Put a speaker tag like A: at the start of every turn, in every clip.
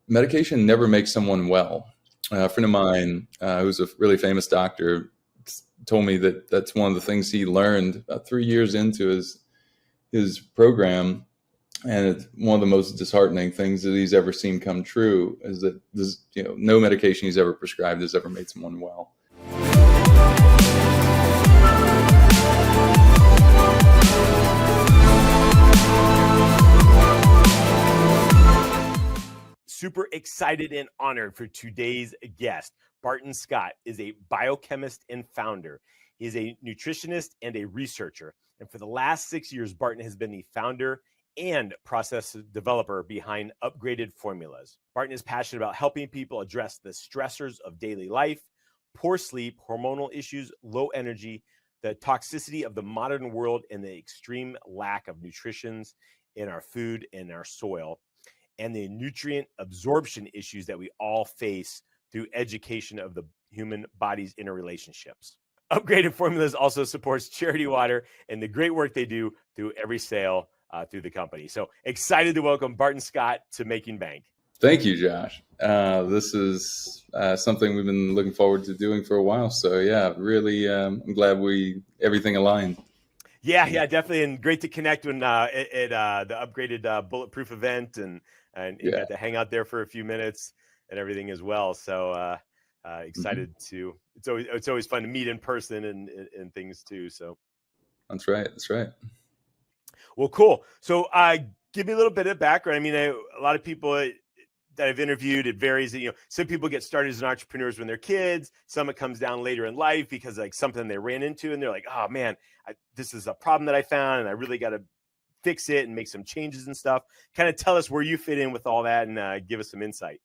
A: medication never makes someone well. A friend of mine, who's a really famous doctor, told me that that's one of the things he learned about 3 years into his program. And it's one of the most disheartening things that he's ever seen come true is that no medication he's ever prescribed has ever made someone well.
B: Super excited and honored for today's guest. Barton Scott is a biochemist and founder. He is a nutritionist and a researcher. And for the last 6 years, Barton has been the founder and process developer behind Upgraded Formulas. Barton is passionate about helping people address the stressors of daily life, poor sleep, hormonal issues, low energy, the toxicity of the modern world, and the extreme lack of nutrition in our food and our soil, and the nutrient absorption issues that we all face through education of the human body's interrelationships. Upgraded Formulas also supports Charity Water and the great work they do through every sale through the company. So excited to welcome Barton Scott to Making Bank.
A: Thank you, Josh. This is something we've been looking forward to doing for a while. So yeah, really, I'm glad everything aligned.
B: Yeah, definitely. And great to connect when at the Upgraded Bulletproof event and you got to hang out there for a few minutes and everything as well. So excited to, it's always fun to meet in person and things too. So
A: That's right.
B: Well, cool. So give me a little bit of background. I mean, a lot of people that I've interviewed, it varies. Some people get started as entrepreneurs when they're kids. Some it comes down later in life because like something they ran into and they're like, oh man, this is a problem that I found and I really got to fix it and make some changes and stuff. Kind of tell us where you fit in with all that and give us some insight.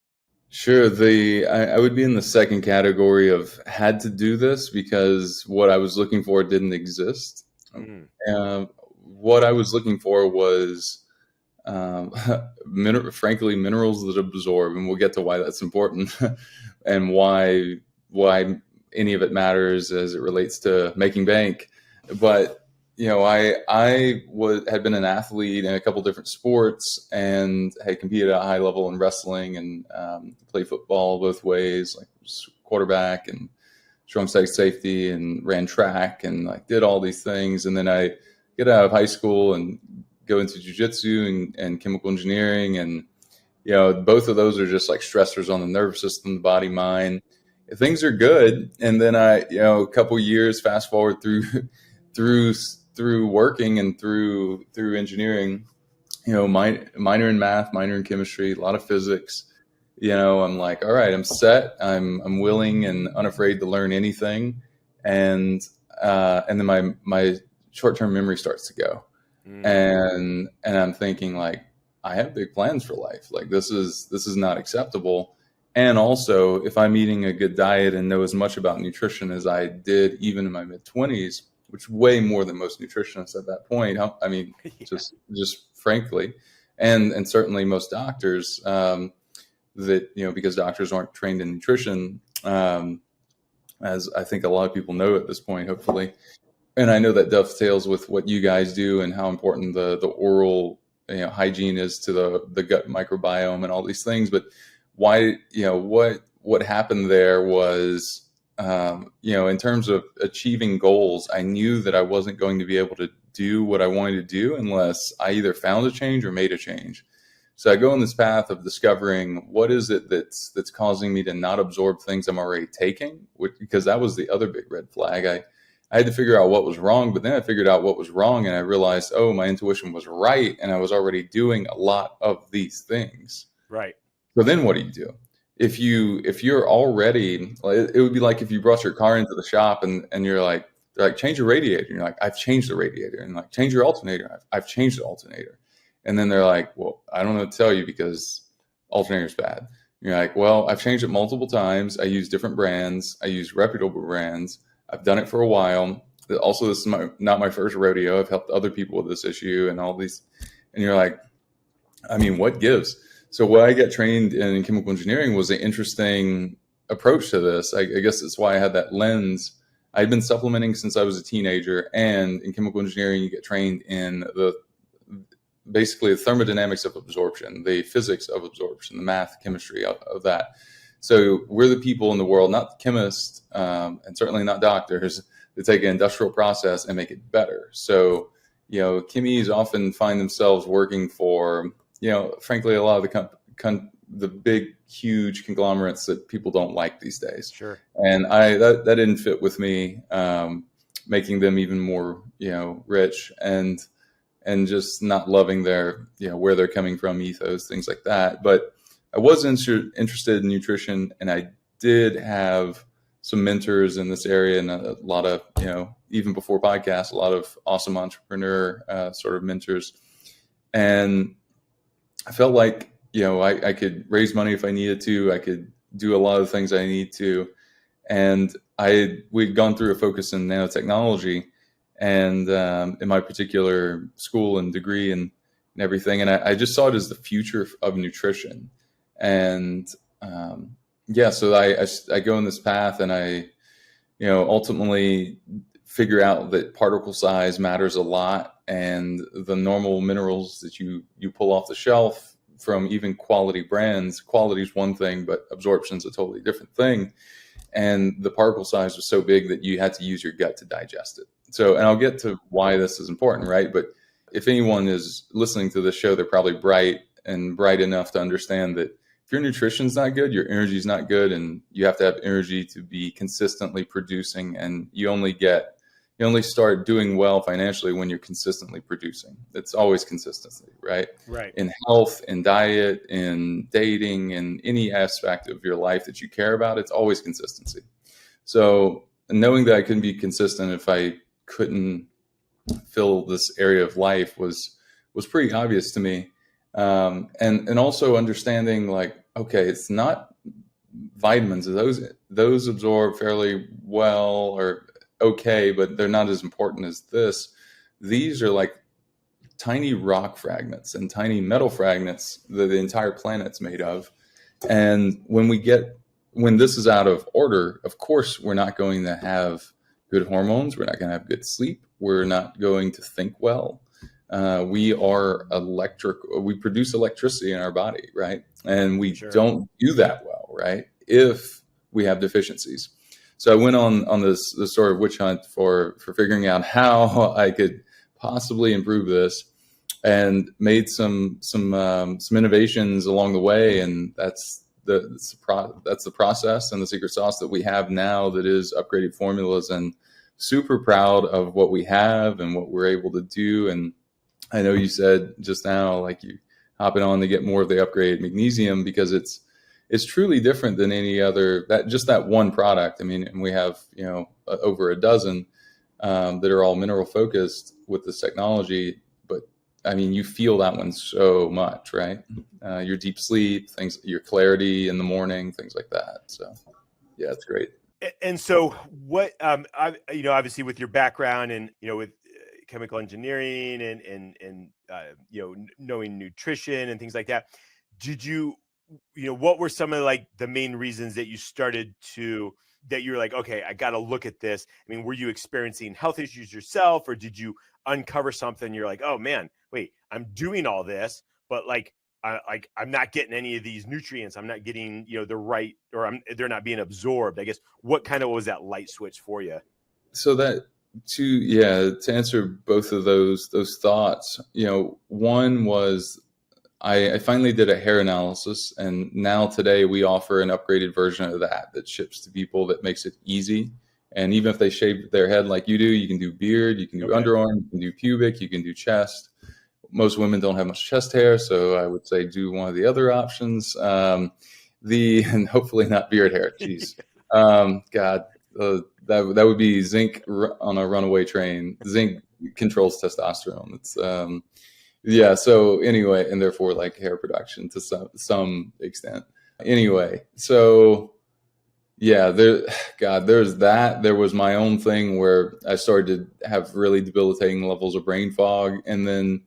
A: Sure. I would be in the second category of had to do this because what I was looking for didn't exist. What I was looking for was, frankly, minerals that absorb, and we'll get to why that's important and why any of it matters as it relates to making bank. But I had been an athlete in a couple different sports and had competed at a high level in wrestling and played football both ways, like quarterback and strong side safety, and ran track and like did all these things. And then I get out of high school and go into jiu-jitsu and chemical engineering. And, both of those are just like stressors on the nervous system, the body, mind. Things are good. And then a couple years fast forward through working and through engineering, minor in math, minor in chemistry, a lot of physics. I'm like, all right, I'm set. I'm willing and unafraid to learn anything. And then my short-term memory starts to go. And I'm thinking like, I have big plans for life. Like this is not acceptable. And also if I'm eating a good diet and know as much about nutrition as I did, even in my mid-20s, which way more than most nutritionists at that point. I mean, just frankly, and certainly most doctors, because doctors aren't trained in nutrition, as I think a lot of people know at this point, hopefully. And I know that dovetails with what you guys do and how important the oral hygiene is to the gut microbiome and all these things. But why, what happened there was, in terms of achieving goals, I knew that I wasn't going to be able to do what I wanted to do unless I either found a change or made a change. So I go on this path of discovering what is it that's causing me to not absorb things I'm already taking, because that was the other big red flag. I had to figure out what was wrong, but then I figured out what was wrong and I realized, oh, my intuition was right. And I was already doing a lot of these things.
B: Right.
A: So then what do you do? If you're already, it would be like if you brought your car into the shop and they're like, change your radiator. And you're like, I've changed the radiator. And like, change your alternator. I've changed the alternator. And then they're like, well, I don't know what to tell you because alternator's bad. And you're like, well, I've changed it multiple times. I use different brands. I use reputable brands. I've done it for a while. Also, this is not my first rodeo. I've helped other people with this issue and all these. And you're like, I mean, what gives? So what I got trained in chemical engineering was an interesting approach to this. I guess that's why I had that lens. I'd been supplementing since I was a teenager, and in chemical engineering, you get trained in basically the thermodynamics of absorption, the physics of absorption, the math, chemistry of that. So we're the people in the world, not chemists, and certainly not doctors, that take an industrial process and make it better. So, chemies often find themselves working for, frankly, a lot of the big, huge conglomerates that people don't like these days.
B: Sure.
A: And that didn't fit with me, making them even more, rich and just not loving their, where they're coming from, ethos, things like that. But I was interested in nutrition, and I did have some mentors in this area, and a lot of, even before podcasts, a lot of awesome entrepreneur sort of mentors. And I felt like, I could raise money if I needed to. I could do a lot of things I need to. And we'd gone through a focus in nanotechnology, and in my particular school and degree and everything. And I just saw it as the future of nutrition. And so I go in this path, and I, ultimately figure out that particle size matters a lot, and the normal minerals that you pull off the shelf from even quality brands, quality is one thing, but absorption is a totally different thing. And the particle size was so big that you had to use your gut to digest it. So, and I'll get to why this is important, right? But if anyone is listening to this show, they're probably bright enough to understand that if your nutrition's not good, your energy's not good, and you have to have energy to be consistently producing. And you only start doing well financially when you're consistently producing. It's always consistency, right?
B: Right.
A: In health, in diet, in dating, in any aspect of your life that you care about, it's always consistency. So knowing that I couldn't be consistent if I couldn't fill this area of life was pretty obvious to me. And also understanding, like, okay, it's not vitamins. Those absorb fairly well or okay, but they're not as important as this. These are like tiny rock fragments and tiny metal fragments that the entire planet's made of. And when this is out of order, of course, we're not going to have good hormones. We're not going to have good sleep. We're not going to think well. We are we produce electricity in our body, right? And we don't do that well, right? If we have deficiencies. So I went on this sort of witch hunt for figuring out how I could possibly improve this, and made some innovations along the way. And that's the process and the secret sauce that we have now, that is upgraded formulas, and super proud of what we have and what we're able to do. And I know you said just now, like, you hopping on to get more of the upgraded magnesium, because it's truly different than any other, that one product. I mean, and we have, over a dozen that are all mineral focused with this technology. But I mean, you feel that one so much, right? Your deep sleep, your clarity in the morning, things like that. So yeah, it's great.
B: And so what, obviously with your background and, with chemical engineering and knowing nutrition and things like that, did you, what were some of like the main reasons that that you were like, okay, I got to look at this? I mean, were you experiencing health issues yourself, or did you uncover something? You're like, oh man, wait, I'm doing all this, but I'm not getting any of these nutrients. I'm not getting, the right, or they're not being absorbed. I guess, what kind of was that light switch for you?
A: So to answer both of those thoughts, one was, I finally did a hair analysis, and now today we offer an upgraded version of that ships to people, that makes it easy. And even if they shave their head like you do, you can do beard, you can do underarm, you can do pubic, you can do chest. Most women don't have much chest hair, so I would say do one of the other options. And hopefully not beard hair. Jeez, God, that would be zinc on a runaway train. Zinc controls testosterone. It's So anyway, and therefore like hair production to some extent. Anyway, so yeah, there's that. There was my own thing where I started to have really debilitating levels of brain fog, and then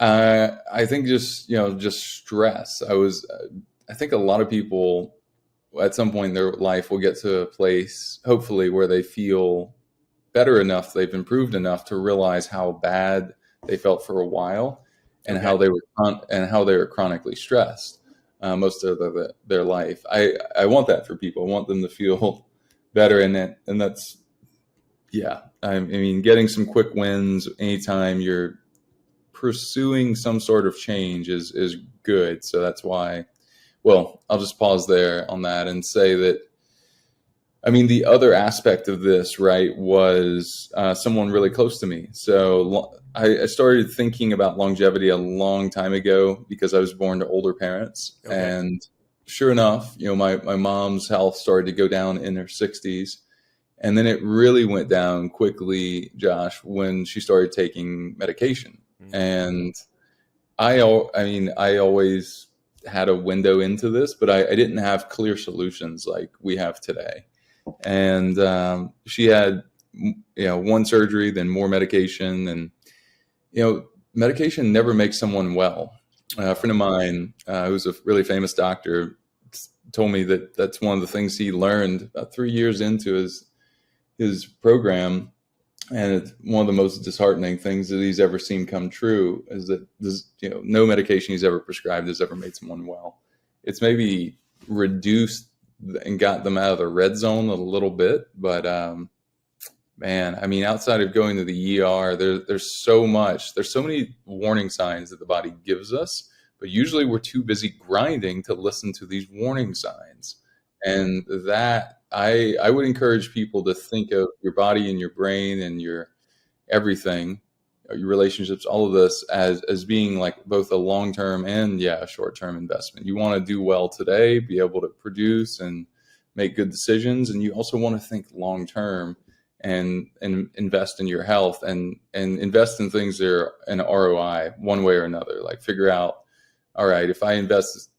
A: I think just stress. I think a lot of people at some point in their life will get to a place, hopefully, where they feel better enough, they've improved enough to realize how bad they felt for a while. and
B: Okay.
A: how they were chronically stressed most of their life. I want that for people. I want them to feel better in it, and that's yeah. I mean, getting some quick wins anytime you're pursuing some sort of change is good. So that's why. Well, I'll just pause there on that and say that. I mean, the other aspect of this, right, was someone really close to me. So I started thinking about longevity a long time ago because I was born to older parents.
B: Okay.
A: And sure enough, my mom's health started to go down in her 60s. And then it really went down quickly, Josh, when she started taking medication. Mm-hmm. And I always had a window into this, but I didn't have clear solutions like we have today. And she had, one surgery, then more medication, and medication never makes someone well. A friend of mine, who's a really famous doctor, told me that that's one of the things he learned about 3 years into his program, and it's one of the most disheartening things that he's ever seen come true is that no medication he's ever prescribed has ever made someone well. It's maybe reduced and got them out of the red zone a little bit. But man, I mean, outside of going to the ER, there's so many warning signs that the body gives us, but usually we're too busy grinding to listen to these warning signs. And that I would encourage people to think of your body and your brain and your everything, your relationships, all of this as being like both a long-term and a short-term investment. You want to do well today, be able to produce and make good decisions. And you also want to think long-term and invest in your health and invest in things that are an ROI one way or another. Like figure out, all right, if I invest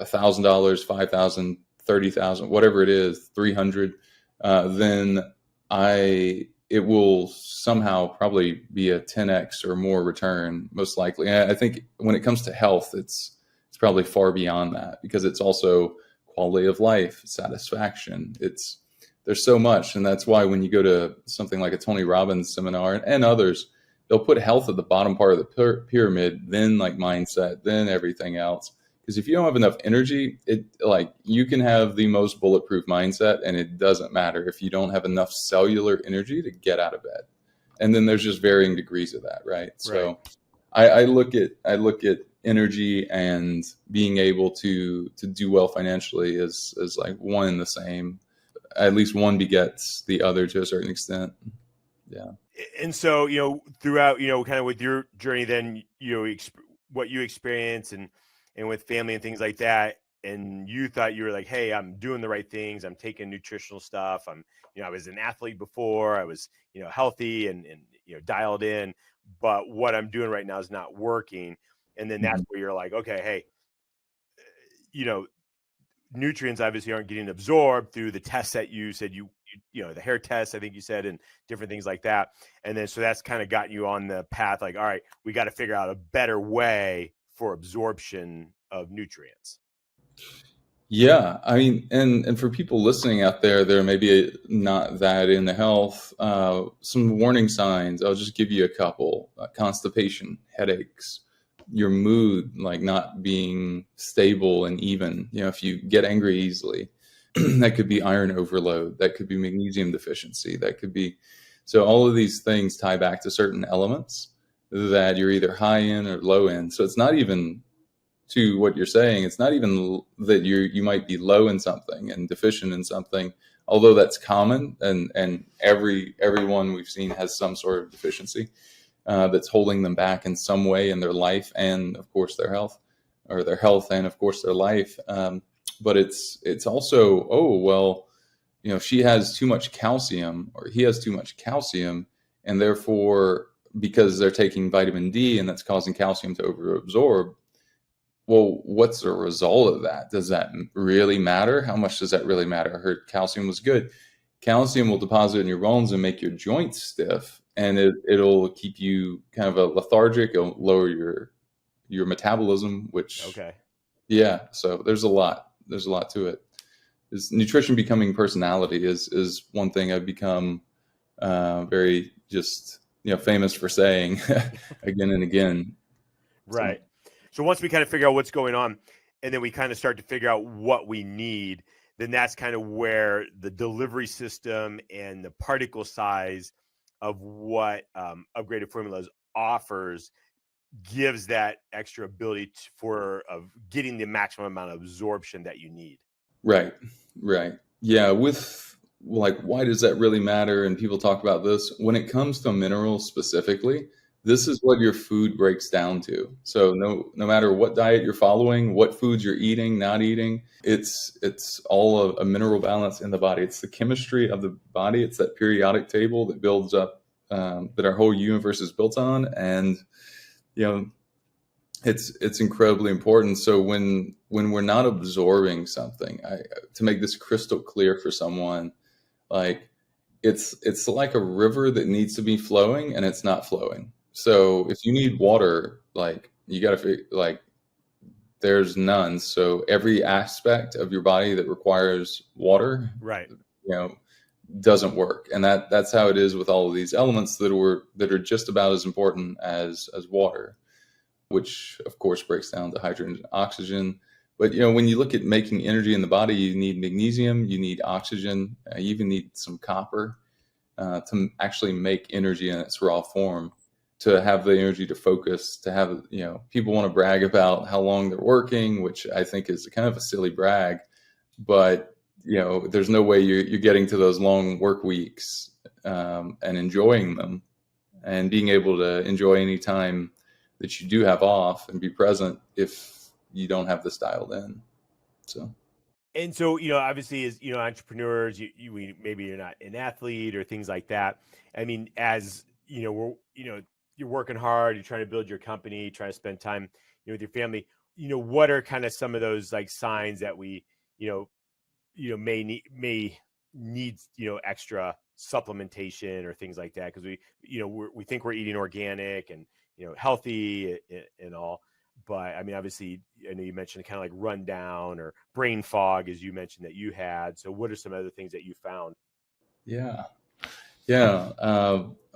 A: $1,000, $5,000, $30,000, whatever it is, 300, then it will somehow probably be a 10x or more return, most likely. And I think when it comes to health, it's probably far beyond that because it's also quality of life, satisfaction. There's so much. And that's why when you go to something like a Tony Robbins seminar and others, they'll put health at the bottom part of the pyramid, then like mindset, then everything else. Because if you don't have enough energy, you can have the most bulletproof mindset and it doesn't matter if you don't have enough cellular energy to get out of bed. And then there's just varying degrees of that, right? So I look at energy and being able to do well financially is like one and the same. At least one begets the other to a certain extent. Yeah.
B: And so, throughout, kind of with your journey, then, what you experience and with family and things like that, and you thought you were like, hey, I'm doing the right things. I'm taking nutritional stuff. I was an athlete before. I was, healthy and dialed in, but what I'm doing right now is not working. And then that's where you're like, okay, hey, nutrients obviously aren't getting absorbed through the tests that you said the hair test, I think you said, and different things like that. And then, so that's kind of gotten you on the path, like, all right, we got to figure out a better way for absorption of nutrients.
A: Yeah. I mean, and for people listening out there may be not that in the health, some warning signs. I'll just give you a couple: constipation, headaches, your mood, like not being stable and even, if you get angry easily, that could be iron overload. That could be magnesium deficiency. That could be, so all of these things tie back to certain elements that you're either high in or low in. So it's not even to what you're saying. It's not even that you might be low in something and deficient in something, although that's common. And everyone we've seen has some sort of deficiency that's holding them back in some way in their life. And of course their health and of course their life. But it's also, she has too much calcium or he has too much calcium, and therefore, because they're taking vitamin D and that's causing calcium to overabsorb. Well, what's the result of that? Does that really matter? How much does that really matter? I heard calcium was good. Calcium will deposit in your bones and make your joints stiff, and it'll keep you kind of a lethargic. It'll lower your metabolism, which so there's a lot to it. Is nutrition becoming personality is one thing I've become very just famous for saying again and again.
B: Right. So once we kind of figure out what's going on, and then we kind of start to figure out what we need, then that's kind of where the delivery system and the particle size of what upgraded formulas offers gives that extra ability for of getting the maximum amount of absorption that you need.
A: Right. Right. Yeah. With like, why does that really matter? And people talk about this when it comes to minerals specifically. This is what your food breaks down to. So no matter what diet you're following, what foods you're eating, not eating, it's all a mineral balance in the body. It's the chemistry of the body. It's that periodic table that builds up that our whole universe is built on, and you know it's incredibly important. So when we're not absorbing something, to make this crystal clear for someone, like it's like a river that needs to be flowing and it's not flowing. So if you need water, like you got to like there's none. So every aspect of your body that requires water,
B: right,
A: doesn't work. And that's how it is with all of these elements that are just about as important as water, which of course breaks down to hydrogen and oxygen. But when you look at making energy in the body, you need magnesium, you need oxygen, you even need some copper to actually make energy in its raw form, to have the energy to focus, to have, people want to brag about how long they're working, which I think is kind of a silly brag, but there's no way you're getting to those long work weeks and enjoying them and being able to enjoy any time that you do have off and be present if you don't have this dialed in. So
B: obviously as entrepreneurs, maybe you're not an athlete or things like that. I mean, as you're working hard, you're trying to build your company, trying to spend time with your family. What are kind of some of those like signs that we may need extra supplementation or things like that, because we think we're eating organic and healthy and all, but I mean, obviously I know you mentioned kind of like rundown or brain fog, as you mentioned that you had. So what are some other things that you found?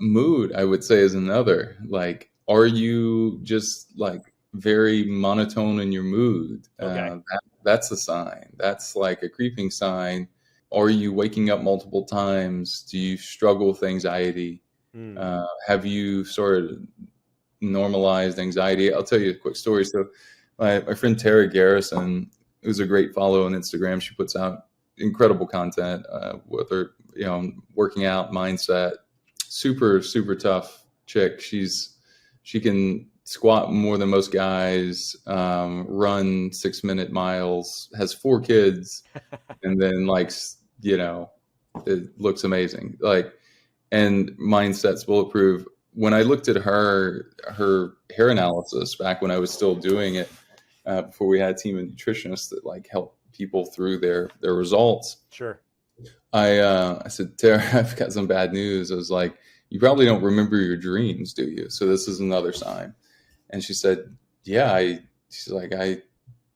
A: Mood, I would say, is another. Like, are you just like very monotone in your mood?
B: Okay.
A: That's a sign. That's like a creeping sign. Are you waking up multiple times? Do you struggle with anxiety? Have you sort of normalized anxiety? I'll tell you a quick story. So my friend Tara Garrison, who's a great follow on Instagram, she puts out incredible content with her, working out, mindset, super, super tough chick. She can squat more than most guys, run 6-minute miles, has 4 kids, and then it looks amazing. And mindset's bulletproof. When I looked at her hair analysis back when I was still doing it, before we had a team of nutritionists that helped people through their results.
B: Sure.
A: I said, Tara, I've got some bad news. I was like, you probably don't remember your dreams, do you? So this is another sign. And she said, yeah, she's like, I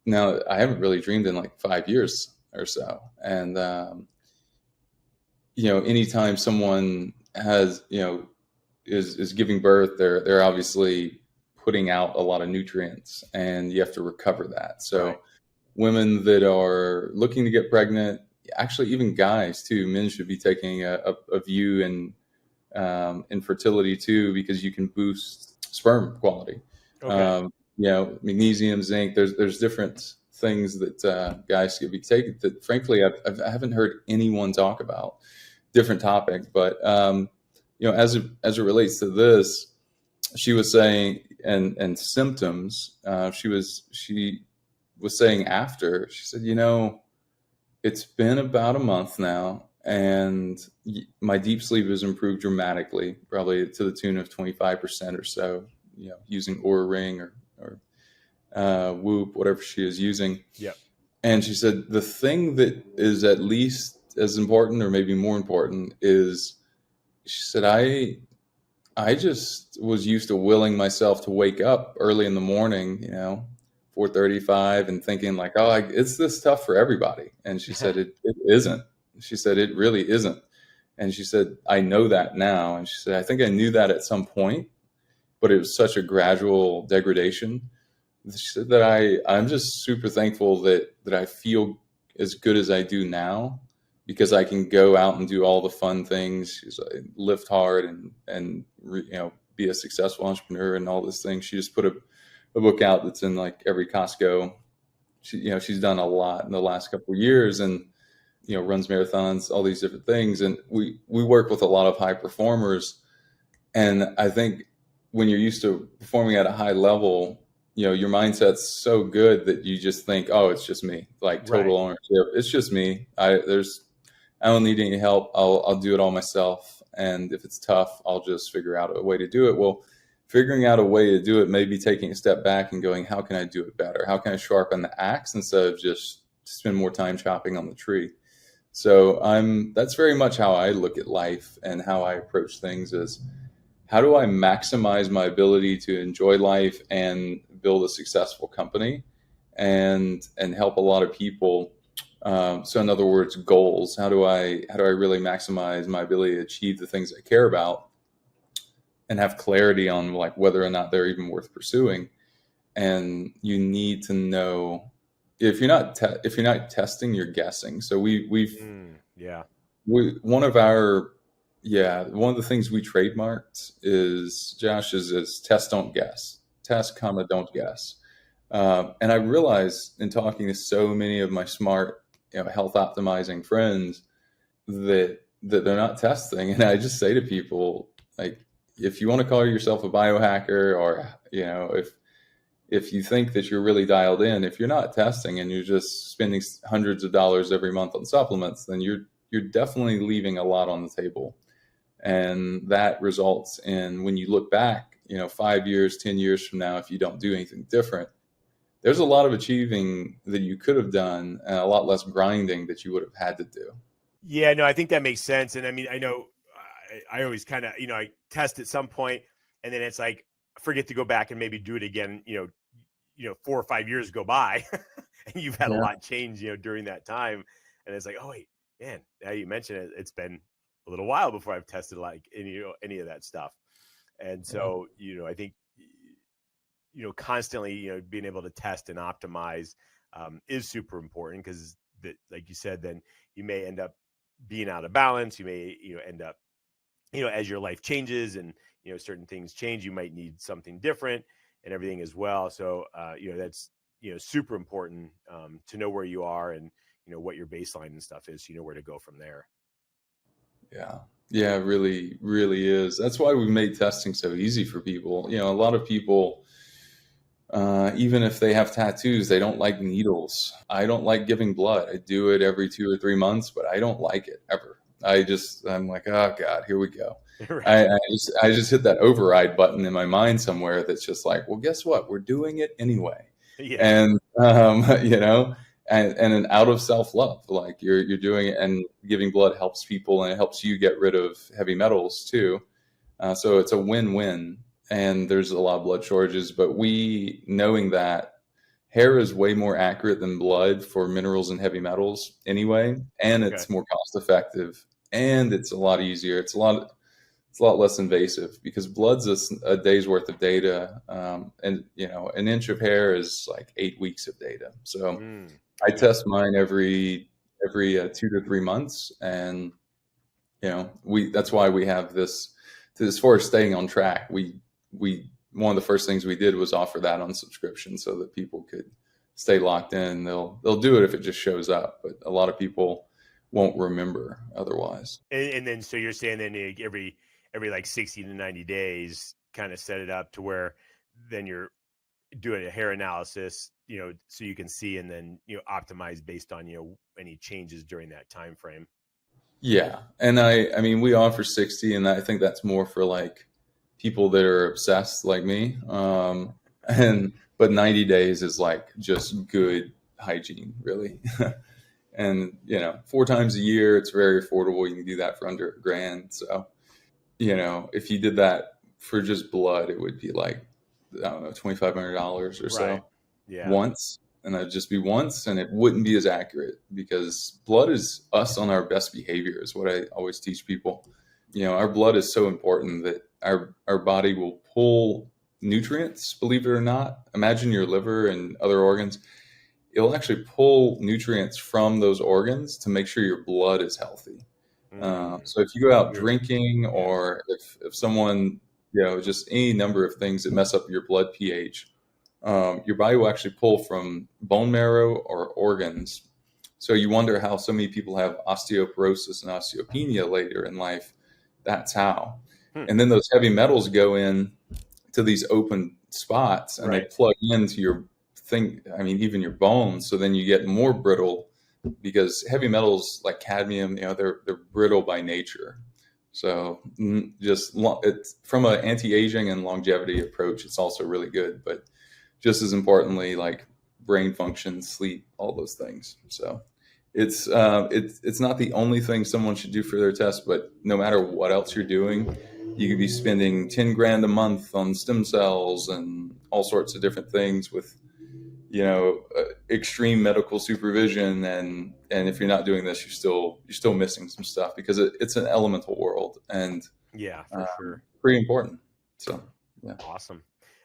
A: haven't really dreamed in 5 years or so. And, anytime someone has, is giving birth, they're obviously putting out a lot of nutrients, and you have to recover that. So right. Women that are looking to get pregnant, actually even guys too, men should be taking a view in infertility too, because you can boost sperm quality. Okay. Magnesium, zinc, there's different things that guys should be taking that frankly I haven't heard anyone talk about. Different topic, but as it relates to this, she was saying, and symptoms, she was saying after, she said, it's been about a month now, and my deep sleep has improved dramatically, probably to the tune of 25% or so, using Oura Ring or Whoop, whatever she is using.
B: Yeah.
A: And she said, the thing that is at least as important, or maybe more important, is, she said, I just was used to willing myself to wake up early in the morning, 4:35, and thinking it's this tough for everybody. And she said, it isn't. She said, it really isn't. And she said, I know that now. And she said, I think I knew that at some point, but it was such a gradual degradation. I'm just super thankful that I feel as good as I do now, because I can go out and do all the fun things. She's like, lift hard and be a successful entrepreneur and all these things. She just put a book out that's in like every Costco. She's done a lot in the last couple of years, and runs marathons, all these different things. And we work with a lot of high performers. And I think when you're used to performing at a high level, your mindset's so good that you just think, oh, it's just me, like total ownership. It's just me. I don't need any help. I'll do it all myself. And if it's tough, I'll just figure out a way to do it. Well, figuring out a way to do it, maybe taking a step back and going, how can I do it better? How can I sharpen the axe instead of just spend more time chopping on the tree? So that's very much how I look at life and how I approach things is, how do I maximize my ability to enjoy life and build a successful company and help a lot of people? So in other words, goals. How do I really maximize my ability to achieve the things I care about and have clarity on like whether or not they're even worth pursuing? And you need to know, if you're not testing, you're guessing. So one of the things we trademarked is test, don't guess. Test, don't guess. And I realized in talking to so many of my smart, health optimizing friends that they're not testing. And I just say to people, like, if you want to call yourself a biohacker, or, if you think that you're really dialed in, if you're not testing and you're just spending hundreds of dollars every month on supplements, then you're definitely leaving a lot on the table. And that results in, when you look back, 5 years, 10 years from now, if you don't do anything different, there's a lot of achieving that you could have done and a lot less grinding that you would have had to do.
B: Yeah, no, I think that makes sense. And I mean, I know I always kind of, I test at some point, and then it's like, forget to go back and maybe do it again, 4 or 5 years go by and you've had a lot change, during that time. And it's like, oh wait, man, now you mention it, it's been a little while before I've tested like any of that stuff. And so, I think, constantly, being able to test and optimize is super important, because like you said, then you may end up being out of balance. You may, end up, as your life changes and, certain things change, you might need something different and everything as well. So, that's, super important to know where you are and, what your baseline and stuff is, so you know where to go from there.
A: Yeah. Yeah, it really, really is. That's why we made testing so easy for people. A lot of people, even if they have tattoos, they don't like needles. I don't like giving blood. I do it every 2 or 3 months, but I don't like it ever. I'm like, oh God, here we go. Right. I just hit that override button in my mind somewhere that's just like, well, guess what? We're doing it anyway. Yeah. And, and an out of self-love, like you're doing it, and giving blood helps people, and it helps you get rid of heavy metals too. So it's a win-win, and there's a lot of blood shortages, but knowing that hair is way more accurate than blood for minerals and heavy metals anyway, and it's more cost effective, and it's a lot easier. It's a lot less invasive, because blood's a day's worth of data. And an inch of hair is like 8 weeks of data. So I test mine every 2 to 3 months. And, that's why we have this, as far as staying on track, one of the first things we did was offer that on subscription so that people could stay locked in. They'll do it if it just shows up, but a lot of people won't remember otherwise.
B: And then, so you're saying then every like 60 to 90 days, kind of set it up to where then you're doing a hair analysis, so you can see, and then, optimize based on, any changes during that time frame.
A: Yeah. And I mean, we offer 60, and I think that's more for like people that are obsessed like me. But 90 days is like just good hygiene, really. And, 4 times a year, it's very affordable. You can do that for under $1,000. So, if you did that for just blood, it would be like, I don't know, $2,500 or so. Yeah. Once. And that'd just be once, and it wouldn't be as accurate, because blood is us on our best behavior, is what I always teach people. Our blood is so important that our body will pull nutrients, believe it or not. Imagine your liver and other organs. It'll actually pull nutrients from those organs to make sure your blood is healthy. So if you go out
B: Good.
A: drinking,
B: Yeah.
A: or if someone, just any number of things that mess up your blood pH, your body will actually pull from bone marrow or organs. So you wonder how so many people have osteoporosis and osteopenia later in life. That's how.
B: Hmm.
A: And then those heavy metals go in to these open spots, and they
B: Right.
A: plug into your thing. I mean, even your bones. So then you get more brittle, because heavy metals like cadmium, they're brittle by nature. So it's from an anti-aging and longevity approach. It's also really good, but just as importantly, like brain function, sleep, all those things. So it's not the only thing someone should do for their test, but no matter what else you're doing, you could be spending 10 grand a month on stem cells and all sorts of different things with, extreme medical supervision. And if you're not doing this, you're still missing some stuff, because it's an elemental world, and
B: Yeah, for sure.
A: pretty important. So, yeah.
B: Awesome.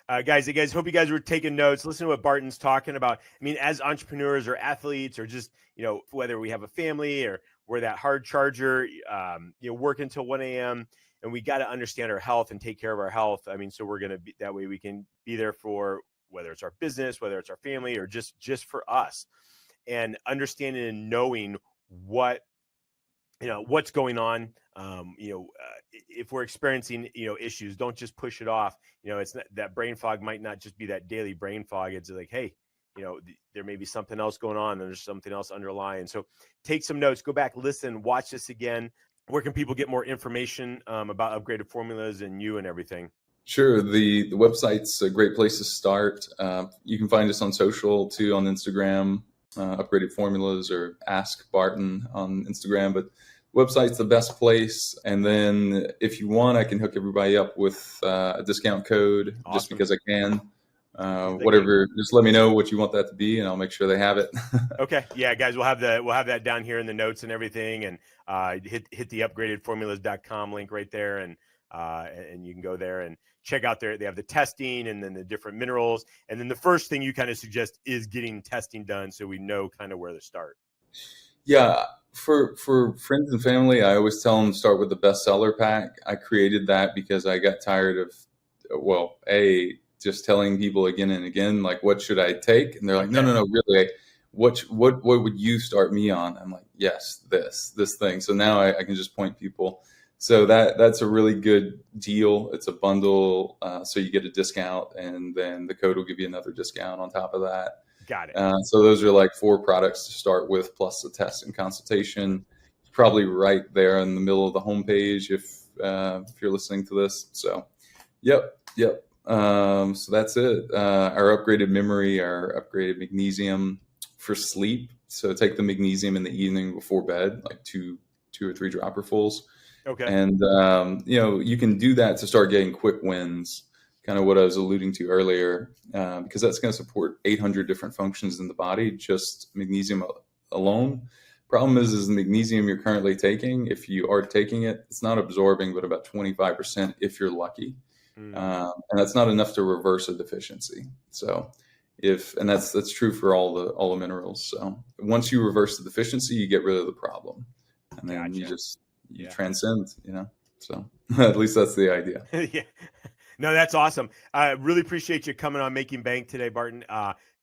B: Guys, hope you guys were taking notes. Listen to what Barton's talking about. I mean, as entrepreneurs or athletes, or just, whether we have a family or we're that hard charger, work until 1 a.m. and we got to understand our health and take care of our health. I mean, so we're going to be that way. We can be there for whether it's our business, whether it's our family, or just for us, and understanding and knowing what's going on. If we're experiencing, issues, don't just push it off. It's not, that brain fog might not just be that daily brain fog. It's like, hey, there may be something else going on, and there's something else underlying. So take some notes, go back, listen, watch this again. Where can people get more information about upgraded formulas and you and everything?
A: Sure. The website's a great place to start. You can find us on social too, on Instagram, Upgraded Formulas, or Ask Barton on Instagram. But website's the best place. And then if you want, I can hook everybody up with a discount code.
B: Awesome.
A: Just because I can. Whatever, just let me know what you want that to be, and I'll make sure they have it.
B: Okay. Yeah, guys, we'll have that down here in the notes and everything. And hit the upgradedformulas.com link right there, and you can go there and check out there. They have the testing and then the different minerals. And then the first thing you kind of suggest is getting testing done, so we know kind of where to start.
A: Yeah. For friends and family, I always tell them to start with the bestseller pack. I created that because I got tired of, just telling people again and again, like, what should I take? And they're like, no, really, what would you start me on? I'm like, yes, this thing. So now I can just point people. So that's a really good deal. It's a bundle, so you get a discount, and then the code will give you another discount on top of that.
B: Got it.
A: So those are like 4 products to start with, plus the test and consultation. It's probably right there in the middle of the homepage if you're listening to this. So, yep. So that's it. Our upgraded memory, our upgraded magnesium for sleep. So take the magnesium in the evening before bed, like two or 3 dropperfuls.
B: Okay.
A: And you can do that to start getting quick wins, kind of what I was alluding to earlier, because that's going to support 800 different functions in the body, just magnesium alone. Problem is the magnesium you're currently taking, if you are taking it, it's not absorbing, but about 25% if you're lucky. And that's not enough to reverse a deficiency. So that's true for all the minerals. So once you reverse the deficiency, you get rid of the problem, and then you transcend, so at least that's the idea.
B: Yeah. No, that's awesome. I really appreciate you coming on Making Bank today, Barton.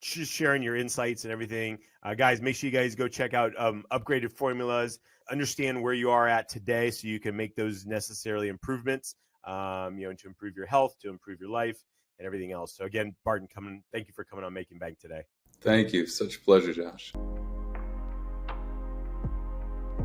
B: Just sharing your insights and everything. Guys, make sure you guys go check out Upgraded Formulas. Understand where you are at today, so you can make those necessary improvements, to improve your health, to improve your life, and everything else. So again, Barton, thank you for coming on Making Bank today.
A: Thank you. Such a pleasure, Josh.